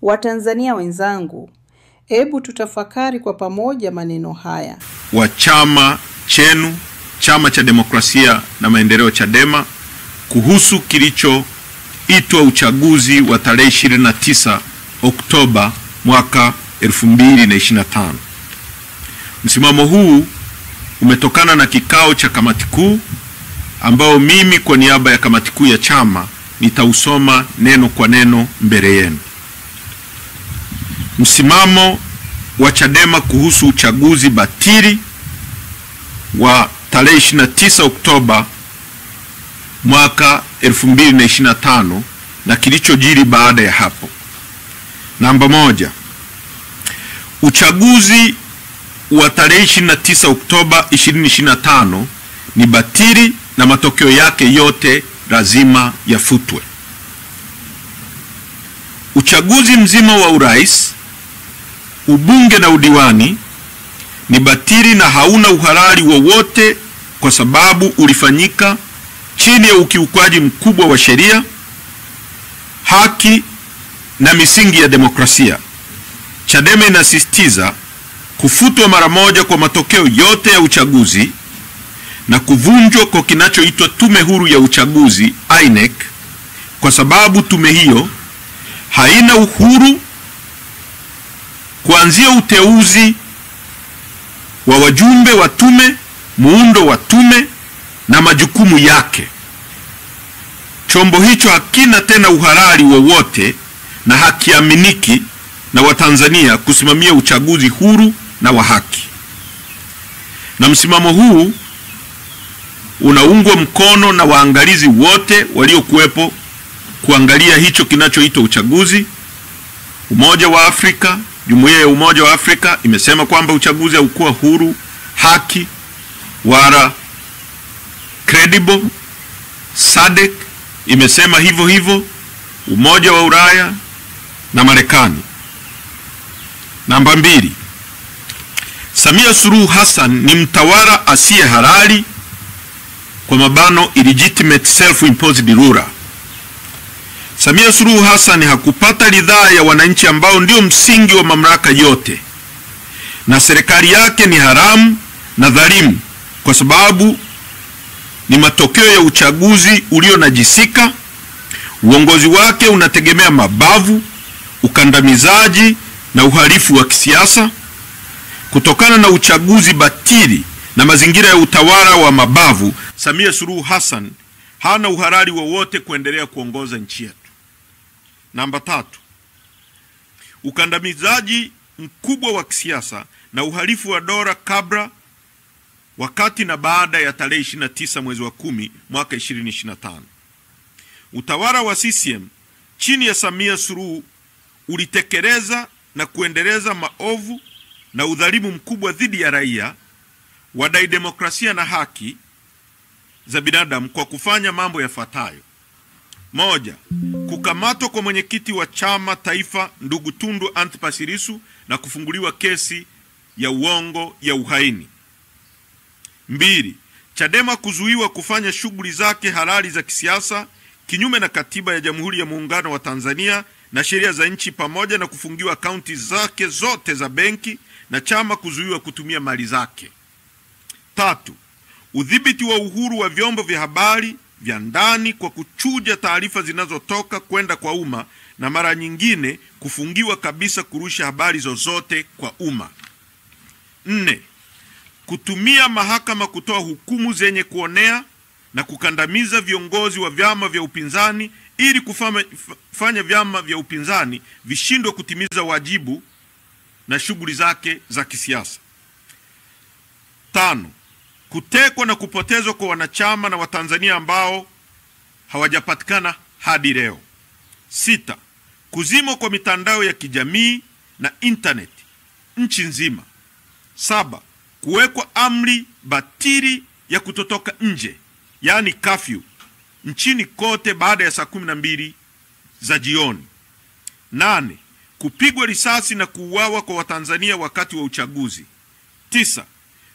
Watanzania wenzangu, hebu tutafakari kwa pamoja maneno haya. Wa chama chenu, Chama cha Demokrasia na Maendeleo Chadema, kuhusu kilichoitwa uchaguzi wa tarehe 29 Oktoba mwaka 2025. Msimamo huu umetokana na kikao cha kamati kuu ambao mimi kwa niaba ya kamati kuu ya chama nitausoma neno kwa neno mbele yenu. Msimamo wa Chadema kuhusu uchaguzi batili wa tarehe 29 Oktoba mwaka 2025 na kilichojiri baada ya hapo. Namba 1. Uchaguzi wa tarehe 29 Oktoba 2025 ni batili na matokeo yake yote lazima yafutwe. Uchaguzi mzima wa urais, ubunge na udiwani ni batili na hauna uhalali wowote kwa sababu ulifanyika chini ya ukiukwaji mkubwa wa sheria, haki na misingi ya demokrasia. Chadema inasisitiza kufutwa mara moja kwa matokeo yote ya uchaguzi na kuvunjwa kwa kinachoitwa Tume Huru ya Uchaguzi INEC, kwa sababu tume hiyo haina uhuru kuanzia uteuzi wa wajumbe wa tume, muundo wa tume na majukumu yake. Chombo hicho hakina tena uhalali wowote na hakiaminiki na Watanzania kusimamia uchaguzi huru na wa haki. Na msimamo huu unaungwa mkono na waangalizi wote waliokuwepo kuangalia hicho kinachoitwa uchaguzi. Umoja wa Afrika, Jumuiya ya Umoja wa Afrika imesema kwamba uchaguzi haukuwa huru, haki wala credible. SADC imesema hivyo hivyo, Umoja wa Ulaya na Marekani. Namba 2. Samia Suluhu Hassan ni mtawala asiye halali, kwa mabano illegitimate self-imposed ruler. Samia Suluhu Hassan hakupata ridhaa ya wananchi ambao ndio msingi wa mamlaka yote, na serikali yake ni haramu na dhalimu kwa sababu ni matokeo ya uchaguzi ulionajisika. Uongozi wake unategemea mabavu, ukandamizaji na uhalifu wa kisiasa. Kutokana na uchaguzi batili na mazingira ya utawala wa mabavu, Samia Suluhu Hassan hana uhalali wowote kuendelea kuongoza nchi yetu. Namba 3. Ukandamizaji mkubwa wa kisiasa na uhalifu wa dola kabla, wakati na baada ya tarehe 29 mwezi wa 10 mwaka 2025. Utawala wa CCM chini ya Samia Suluhu ulitekeleza na kuendeleza maovu na udhalimu mkubwa dhidi ya raia, wadai demokrasia na haki za binadamu kwa kufanya mambo yafuatayo. 1. Kukamatwa kwa mwenyekiti wa chama taifa ndugu Tundu Antipas Lissu na kufunguliwa kesi ya uongo ya uhaini. 2. Chadema kuzuiwa kufanya shughuli zake halali za kisiasa kinyume na katiba ya Jamhuri ya Muungano wa Tanzania na sheria za nchi, pamoja na kufungiwa akaunti zake zote za benki na chama kuzuiwa kutumia mali zake. 3. Udhibiti wa uhuru wa vyombo vya habari vya ndani kwa kuchuja taarifa zinazotoka kwenda kwa umma na mara nyingine kufungiwa kabisa kurusha habari zozote kwa umma. 4. Kutumia mahakama kutoa hukumu zenye kuonea na kukandamiza viongozi wa vyama vya upinzani ili kufanya vyama vya upinzani vishindwe kutimiza wajibu na shughuli zake za kisiasa. 5. Kutekwa na kupotezwa kwa wanachama na Watanzania ambao hawajapatikana hadi leo. 6. Kuzimwa kwa mitandao ya kijamii na internet nchi nzima. 7. Kuwekwa amri batili ya kutotoka nje, yani curfew, nchini kote baada ya saa 12 za jioni. 8. Kupigwa risasi na kuuawa kwa Watanzania wakati wa uchaguzi. 9.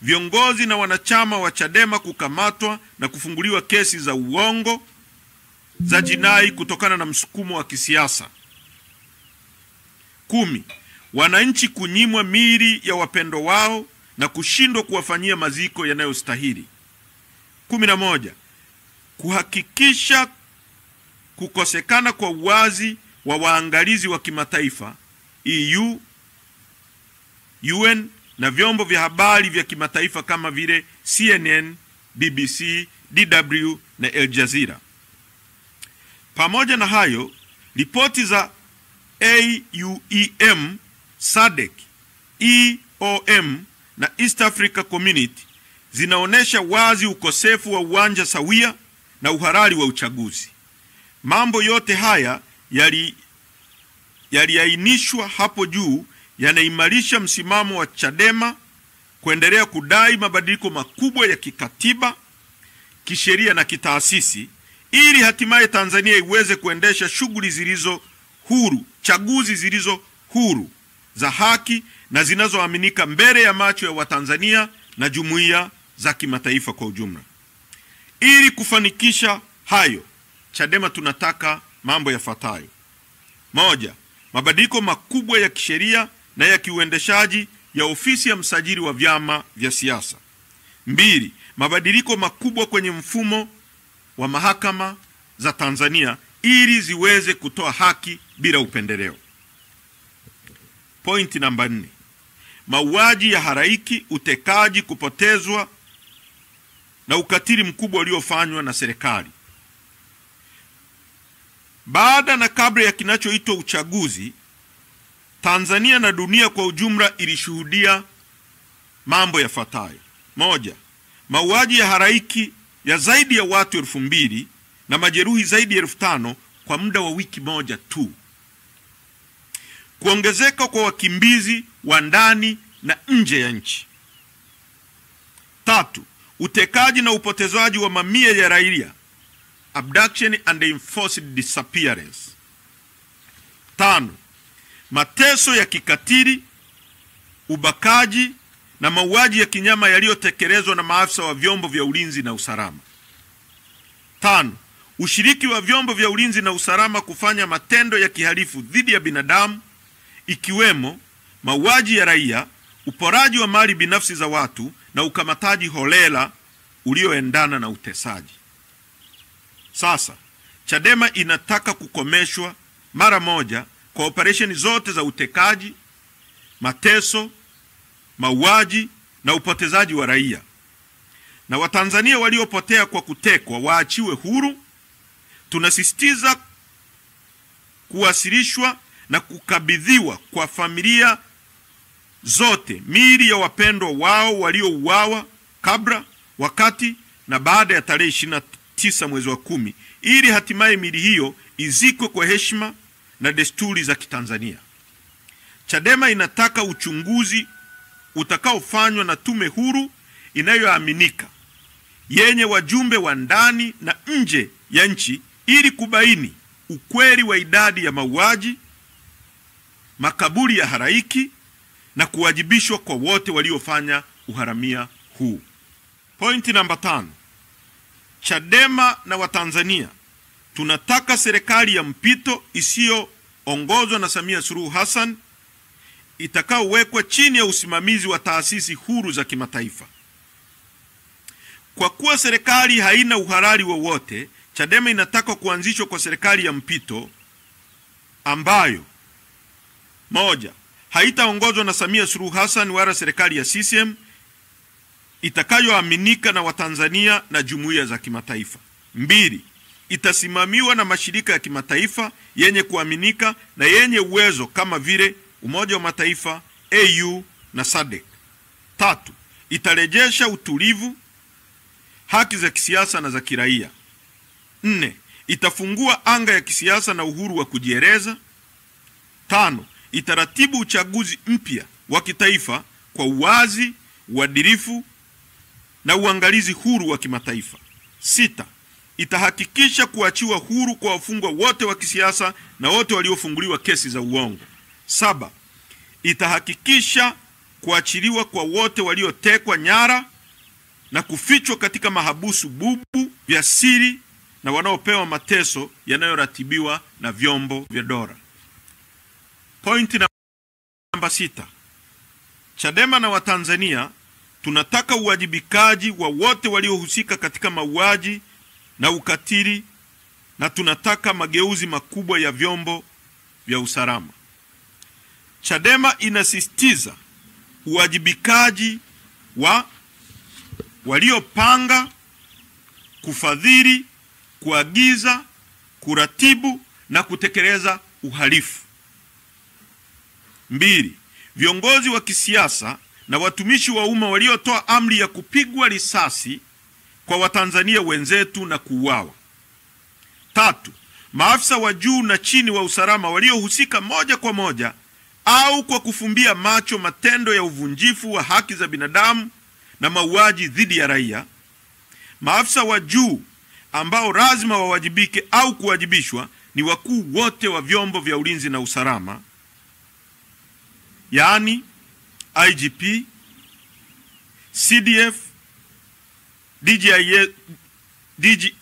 Viongozi na wanachama wa Chadema kukamatwa na kufunguliwa kesi za uongo za jinai kutokana na msukumo wa kisiasa. 10. Wananchi kunyimwa miili ya wapendwa wao na kushindwa kuwafanyia maziko yanayostahili. 11. Kuhakikisha kukosekana kwa uwazi wa waangalizi wa kimataifa EU, UN na vyombo vya habari vya kimataifa kama vile CNN, BBC, DW na Al Jazeera. Pamoja na hayo, ripoti za AUEM, SADC, EOM na East Africa Community zinaonesha wazi ukosefu wa uwanja sawia na uhalali wa uchaguzi. Mambo yote haya yaliainishwa hapo juu yanaimarisha msimamo wa Chadema kuendelea kudai mabadiliko makubwa ya kikatiba, kisheria na kitaasisi ili hatimaye Tanzania iweze kuendesha shughuli zilizo huru, chaguzi zilizo huru, za haki na zinazoaminika mbele ya macho ya Watanzania na jumuiya za kimataifa kwa ujumla. Ili kufanikisha hayo, Chadema tunataka mambo yafuatayo. 1. Mabadiliko makubwa ya kisheria na ya kiuendeshaji ya ofisi ya msajili wa vyama vya siasa. 2. Mabadiliko makubwa kwenye mfumo wa mahakama za Tanzania ili ziweze kutoa haki bila upendeleo. Point namba 4. Mauaji ya halaiki, utekaji, kupotezwa na ukatili mkubwa uliofanywa na serikali. Baada na kabla ya kinachoitwa uchaguzi, Tanzania na dunia kwa ujumla ilishuhudia mambo yafuatayo. 1. Mauaji ya halaiki ya zaidi ya watu 2,000 na majeruhi zaidi ya 5,000 kwa muda wa wiki moja tu. Kuongezeka kwa wakimbizi wa ndani na nje ya nchi. 3. Utekaji na upotezaji wa mamia ya raia, abduction and enforced disappearance. 5. Mateso ya kikatili, ubakaji na mauaji ya kinyama yaliyotekelezwa na maafisa wa vyombo vya ulinzi na usalama. 5. Ushiriki wa vyombo vya ulinzi na usalama kufanya matendo ya kihalifu dhidi ya binadamu, ikiwemo mauaji ya raia, uporaji wa mali binafsi za watu na ukamataji holela ulioendana na utesaji. Sasa, Chadema inataka kukomeshwa mara moja kwa operesheni zote za utekaji, mateso, mauaji na upotezaji wa raia. Na Watanzania waliopotea kwa kutekwa waachiwe huru. Tunasisitiza kuwasilishwa na kukabidhiwa kwa familia zote miili ya wapendwa wao waliouawa kabla, wakati na baada ya tarehe 29 mwezi wa 10 ili hatimaye miili hiyo izikwe kwa heshima na desturi za Kitanzania. Chadema inataka uchunguzi utakaofanywa na tume huru inayoaminika yenye wajumbe wa ndani na nje ya nchi ili kubaini ukweli wa idadi ya mauaji, makaburi ya halaiki na kuwajibishwa kwa wote waliofanya uharamia huu. Point namba 5. Chadema na Watanzania tunataka serikali ya mpito isiyoongozwa na Samia Suluhu Hassan itakaowekwa chini ya usimamizi wa taasisi huru za kimataifa. Kwa kuwa serikali haina uhalali wowote, Chadema inataka kuanzishwa kwa serikali ya mpito ambayo 1. haitaongozwa na Samia Suluhu Hassan wala serikali ya CCM, itakayoaminika na Watanzania na jumuiya za kimataifa. 2. Itasimamiwa na mashirika ya kimataifa yenye kuaminika na yenye uwezo kama vile Umoja wa Mataifa, AU na SADC. 3. Itarejesha utulivu, haki za kisiasa na za kiraia. 4. Itafungua anga ya kisiasa na uhuru wa kujieleza. 5. Itaratibu uchaguzi mpya wa kitaifa kwa uwazi, uadilifu na uangalizi huru wa kimataifa. 6. Itahakikisha kuachiwa huru kwa wafungwa wote wa kisiasa na wote waliofunguliwa kesi za uongo. 7. Itahakikisha kuachiliwa kwa wote waliotekwa nyara na kufichwa katika mahabusu bubu vya siri na wanaopewa mateso yanayoratibiwa na vyombo vya dola. Point Namba 6. Chadema na Watanzania tunataka uwajibikaji wa wote waliohusika katika mauaji na ukatili, na tunataka mageuzi makubwa ya vyombo vya usalama. Chadema inasisitiza uwajibikaji wa waliopanga, kufadhili, kuagiza, kuratibu na kutekeleza uhalifu. 2. Viongozi wa kisiasa na watumishi wa umma waliotoa amri ya kupigwa risasi kwa Watanzania wenzetu na kuuawa. 3. Maafisa wa juu na chini wa usalama waliohusika moja kwa moja au kwa kufumbia macho matendo ya uvunjifu wa haki za binadamu na mauaji dhidi ya raia. Maafisa wa juu ambao lazima wawajibike au kuwajibishwa ni wakuu wote wa vyombo vya ulinzi na usalama, yaani IGP, CDF,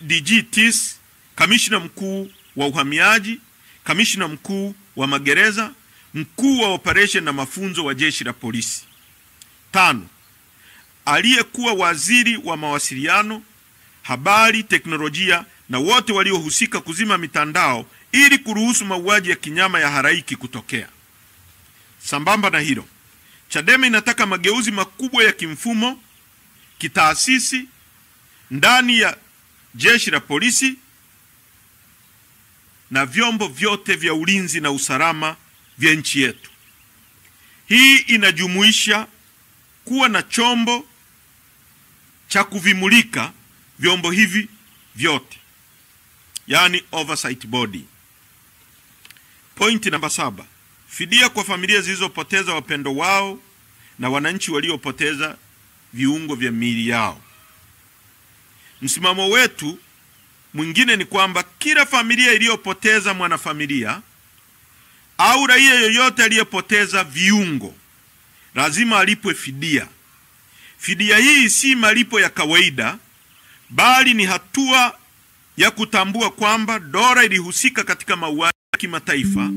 DGTs, kamishna mkuu wa uhamiaji, kamishna mkuu wa magereza, mkuu wa operation na mafunzo wa jeshi la polisi. 5. Aliyekuwa waziri wa mawasiliano, habari, teknolojia na wote waliohusika kuzima mitandao ili kuruhusu mauaji ya kinyama ya halaiki kutokea. Sambamba na hilo, Chadema inataka mageuzi makubwa ya kimfumo, kitaasisi ndani ya jeshi la polisi na vyombo vyote vya ulinzi na usalama vya nchi yetu. Hii inajumuisha kuwa na chombo cha kuvimulika vyombo hivi vyote, yani oversight body. Point namba 7. Fidia kwa familia zilizopoteza wapendo wao na wananchi waliopoteza viungo vya miili yao. Msimamo wetu mwingine ni kwamba kila familia iliyopoteza mwanafamilia au raia yoyote aliyepoteza viungo lazima alipwe fidia. Fidia hii si malipo ya kawaida, bali ni hatua ya kutambua kwamba dola ilihusika katika mauaji ya kimataifa,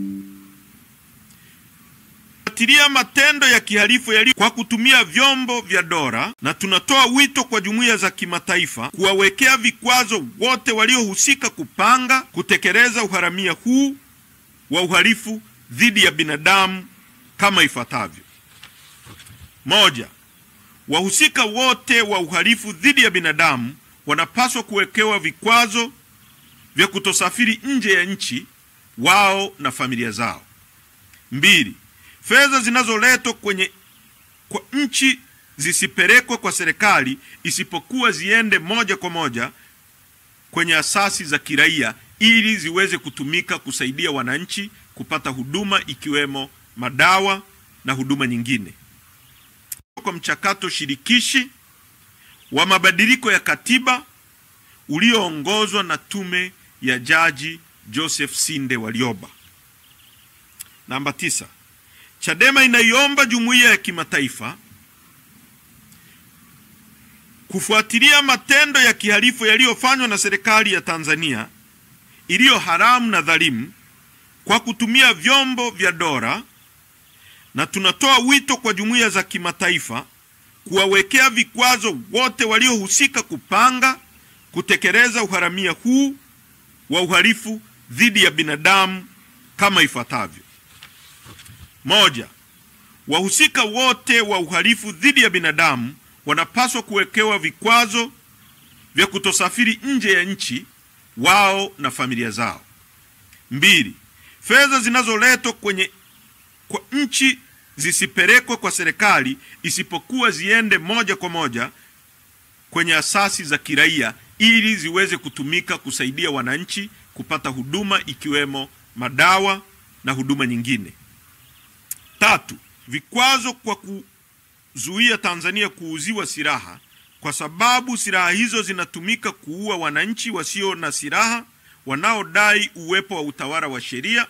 kufuatilia matendo ya kihalifu kwa kutumia vyombo vya dola, na tunatoa wito kwa jumuiya za kimataifa kuwawekea vikwazo wote waliohusika kupanga, kutekeleza uharamia huu wa uhalifu dhidi ya binadamu kama ifuatavyo. 1. Wahusika wote wa uhalifu dhidi ya binadamu wanapaswa kuwekewa vikwazo vya kutosafiri nje ya nchi, wao na familia zao. 2. Fedha zinazoletwa kwa nchi zisipelekwe kwa serikali, isipokuwa ziende moja kwa moja kwenye asasi za kiraia ili ziweze kutumika kusaidia wananchi kupata huduma ikiwemo madawa na huduma nyingine. Kwa mchakato shirikishi wa mabadiliko ya katiba ulioongozwa na tume ya Jaji Joseph Sinde Warioba. Namba 9. Chadema inaiomba jumuiya ya kimataifa kufuatilia matendo ya kihalifu yaliyofanywa na serikali ya Tanzania iliyo haramu na dhalimu kwa kutumia vyombo vya dola, na tunatoa wito kwa jumuiya za kimataifa kuwawekea vikwazo wote waliohusika kupanga, kutekeleza uharamia huu wa uhalifu dhidi ya binadamu kama ifuatavyo. 1. Wahusika wote wa uhalifu dhidi ya binadamu wanapaswa kuwekewa vikwazo vya kutosafiri nje ya nchi, wao na familia zao. 2. Fedha zinazoletwa kwa nchi zisipelekwe kwa serikali, isipokuwa ziende moja kwa moja kwenye asasi za kiraia ili ziweze kutumika kusaidia wananchi kupata huduma ikiwemo madawa na huduma nyingine. 3. Vikwazo kwa kuzuia Tanzania kuuziwa silaha, kwa sababu silaha hizo zinatumika kuua wananchi wasio na silaha wanaodai uwepo wa utawala wa sheria,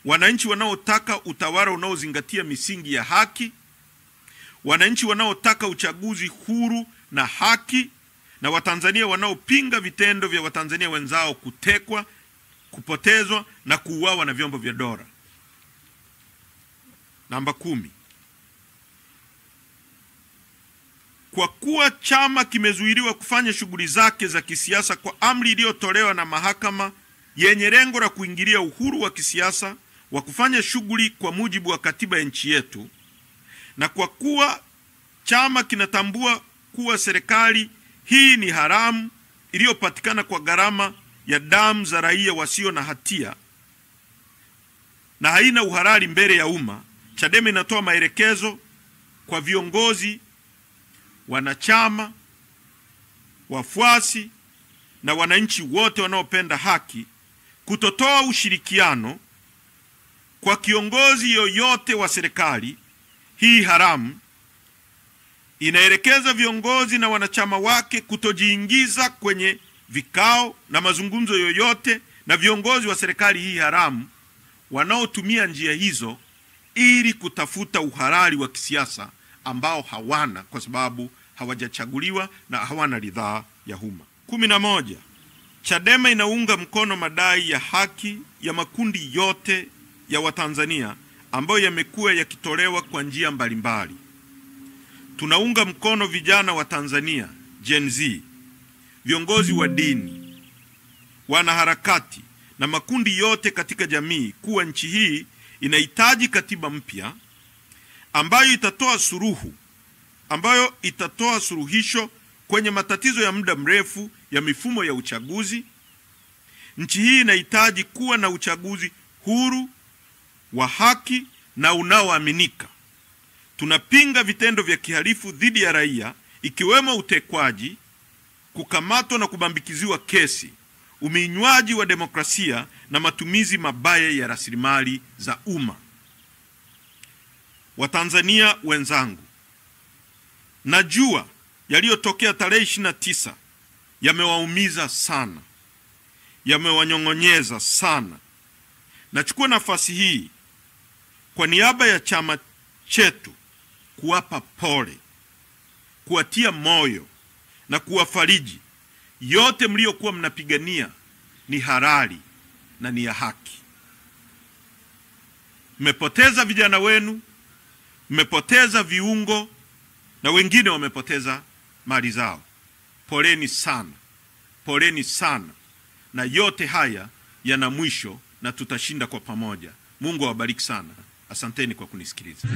wananchi wanaotaka utawala unaozingatia misingi ya haki, wananchi wanaotaka uchaguzi huru na haki, na Watanzania wanaopinga vitendo vya Watanzania wenzao kutekwa, kupotezwa na kuuawa na vyombo vya dola. Namba 10. Kwa kuwa chama kimezuiliwa kufanya shughuli zake za kisiasa kwa amri iliyotolewa na mahakama yenye lengo la kuingilia uhuru wa kisiasa wa kufanya shughuli kwa mujibu wa katiba ya nchi yetu, na kwa kuwa chama kinatambua kuwa serikali hii ni haramu iliyopatikana kwa gharama ya damu za raia wasio na hatia na haina uhalali mbele ya umma, Chadema inatoa maelekezo kwa viongozi, wanachama, wafuasi na wananchi wote wanaopenda haki kutotoa ushirikiano kwa kiongozi yoyote wa serikali hii haramu. Inaelekeza viongozi na wanachama wake kutojiingiza kwenye vikao na mazungumzo yoyote na viongozi wa serikali hii haramu wanaotumia njia hizo ili kutafuta uhalali wa kisiasa ambao hawana, kwa sababu hawajachaguliwa na hawana ridhaa ya umma. 11. Chadema inaunga mkono madai ya haki ya makundi yote ya Watanzania ambayo yamekuwa yakitolewa kwa njia mbalimbali. Tunaunga mkono vijana wa Tanzania, Gen Z, viongozi wa dini, wanaharakati na makundi yote katika jamii kuwa nchi hii inahitaji katiba mpya ambayo itatoa suluhisho kwenye matatizo ya muda mrefu ya mifumo ya uchaguzi. Nchi hii inahitaji kuwa na uchaguzi huru, wa haki na unaoaminika. Tunapinga vitendo vya kihalifu dhidi ya raia, ikiwemo utekwaji, kukamatwa na kubambikiziwa kesi, uminywaji wa demokrasia na matumizi mabaya ya rasilimali za umma. Watanzania wenzangu, najua yaliyotokea tarehe 29 yamewaumiza sana, yamewanyong'onyeza sana. Nachukua nafasi hii kwa niaba ya chama chetu kuwapa pole, kuwatia moyo na kuwafariji. Yote mliokuwa mnapigania ni halali na ni ya haki. Mmepoteza vijana wenu, mmepoteza viungo na wengine wamepoteza mali zao. Poleni sana, poleni sana, na yote haya yana mwisho na tutashinda kwa pamoja. Mungu awabariki sana. Asanteni kwa kunisikiliza.